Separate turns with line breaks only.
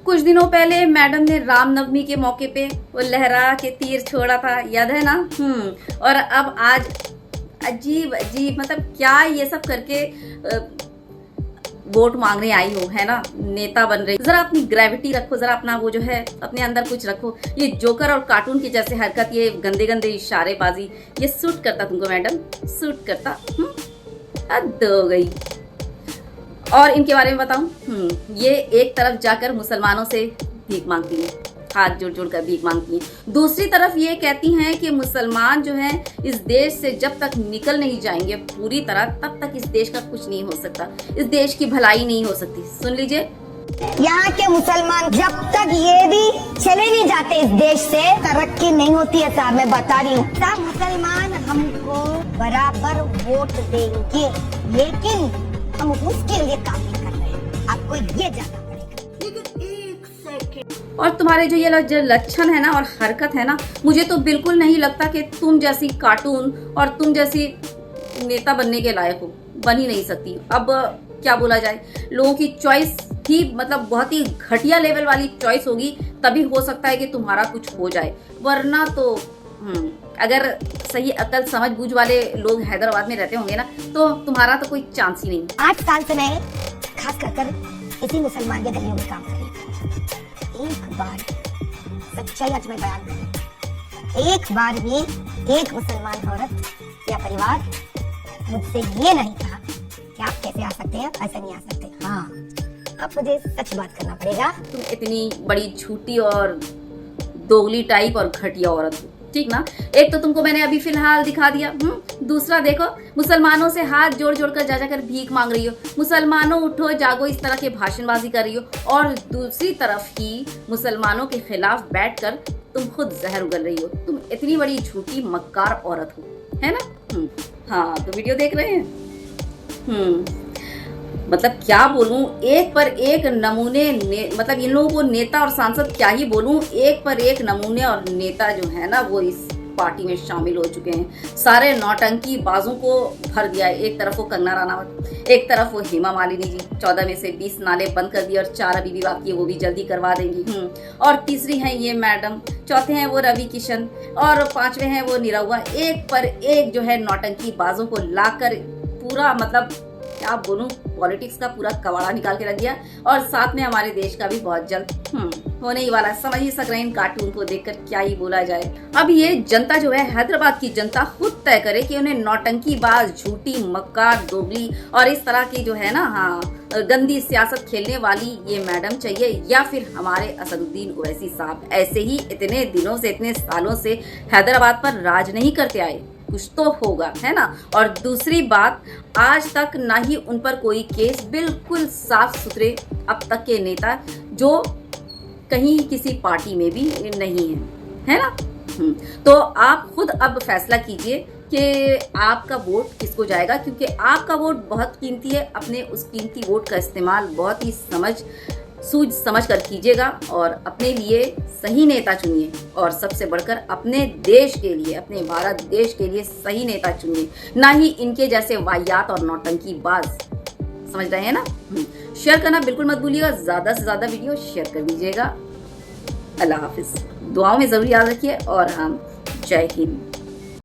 कुछ दिनों पहले मैडम ने रामनवमी के मौके पे वो लहरा के तीर छोड़ा था, याद है ना? और अब आज अजीब अजीब मतलब क्या ये सब करके वोट मांगने आई हो, है ना? नेता बन रही। जरा अपनी ग्रेविटी रखो, जरा अपना वो जो है अपने अंदर कुछ रखो। ये जोकर और कार्टून की जैसे हरकत, ये गंदे गंदे इशारेबाजी, ये सूट करता तुमको मैडम? सूट करता? हद हो गई। और इनके बारे में बताऊं, ये एक तरफ जाकर मुसलमानों से भीख मांगती हैं, हाथ जोड़ जोड़ कर भीख मांगती हैं। दूसरी तरफ ये कहती हैं कि मुसलमान जो हैं इस देश से जब तक निकल नहीं जाएंगे पूरी तरह, तब तक इस देश का कुछ नहीं हो सकता, इस देश की भलाई नहीं हो सकती। सुन लीजिए,
यहाँ के मुसलमान जब तक ये भी चले नहीं जाते इस देश से, तरक्की नहीं होती है साहब, मैं बता रही हूँ। सब मुसलमान हमको बराबर वोट देंगे, लेकिन हम उसके लिए काम नहीं कर रहे हैं, आपको ये जानना पड़ेगा। लेकिन एक सेकंड,
और तुम्हारे जो ये जो लक्षण है ना और हरकत है ना, मुझे तो बिल्कुल नहीं लगता कि तुम जैसी कार्टून और तुम जैसी नेता बनने के लायक हो, बन ही नहीं सकती। अब क्या बोला जाए, लोगों की चॉइस ही मतलब बहुत ही घटिया लेवल वाली चॉइस होगी, तभी हो सकता है कि तुम्हारा कुछ हो जाए, वरना तो अगर सही अकल समझ बूझ वाले लोग हैदराबाद में रहते होंगे ना, तो तुम्हारा तो कोई चांस ही नहीं।
8 साल से मैं खास कर इसी मुसलमान के गलियों में काम कर रही हूँ। एक बार सच्चाई आज मैं बयान करूँ, एक बार भी एक मुसलमान औरत या परिवार मुझसे ये नहीं कहा कि आप कैसे आ सकते हैं, ऐसे नहीं आ सकते। हाँ, अब मुझे सच बात करना पड़ेगा।
तुम इतनी बड़ी झूठी और दोगली टाइप और घटिया औरत हो, ठीक ना? एक तो तुमको मैंने अभी फिलहाल दिखा दिया, दूसरा देखो मुसलमानों से हाथ जोड़ जोड़ कर जा जाकर भीख मांग रही हो, मुसलमानों उठो जागो इस तरह के भाषणबाजी कर रही हो, और दूसरी तरफ ही मुसलमानों के खिलाफ बैठकर तुम खुद जहर उगल रही हो। तुम इतनी बड़ी झूठी मक्कार औरत हो, है ना? हाँ, तो वीडियो देख रहे हैं। मतलब क्या बोलूं, एक पर एक नमूने मतलब इन लोगों को नेता और सांसद क्या ही बोलूं, एक पर एक नमूने और नेता जो है ना वो इस पार्टी में शामिल हो चुके हैं। सारे नौटंकी बाजों को भर दिया है। एक तरफ वो कंगना रनावत, एक तरफ वो हेमा मालिनी जी, 14 में से 20 नाले बंद कर दिए और 4 अभी भी बाकी है, वो भी जल्दी करवा देंगी। और तीसरी है ये मैडम, चौथे हैं वो रवि किशन, और 5वें हैं वो निरहुआ। एक पर एक जो है नौटंकी बाजों को लाकर पूरा मतलब क्या बोलूं, पॉलिटिक्स का पूरा कबाड़ा निकाल के रख दिया, और साथ में हमारे देश का भी बहुत जल्द होने ही वाला। समझ ही सक रहे हैं इन कार्टून को देखकर क्या ही बोला जाए। अब ये जनता जो है, हैदराबाद की जनता खुद तय करे कि उन्हें नौटंकीबाज, झूठी, मक्कार, दोगली और इस तरह की जो है ना गंदी सियासत खेलने वाली ये मैडम चाहिए, या फिर हमारे असदुद्दीन ओवैसी साहब ऐसे ही इतने दिनों से, इतने सालों से हैदराबाद पर राज नहीं करते आए, कुछ तो होगा, है ना? और दूसरी बात, आज तक ना ही उन पर कोई केस, बिल्कुल साफ सुथरे अब तक के नेता जो कहीं किसी पार्टी में भी नहीं है ना? तो आप खुद अब फैसला कीजिए कि आपका वोट किसको जाएगा, क्योंकि आपका वोट बहुत कीमती है। अपने उस कीमती वोट का इस्तेमाल बहुत ही सूझ समझ कर कीजिएगा और अपने लिए सही नेता चुनिए, और सबसे बढ़कर अपने देश के लिए, अपने भारत देश के लिए सही नेता चुनिए, ना ही इनके जैसे वाहियात और नौटंकी बाज। समझ रहे हैं ना? शेयर करना बिल्कुल मत भूलिएगा, ज्यादा से ज्यादा वीडियो शेयर कर दीजिएगा। अल्लाह हाफिज। दुआओं में जरूर याद रखिए, और हम जय हिंद।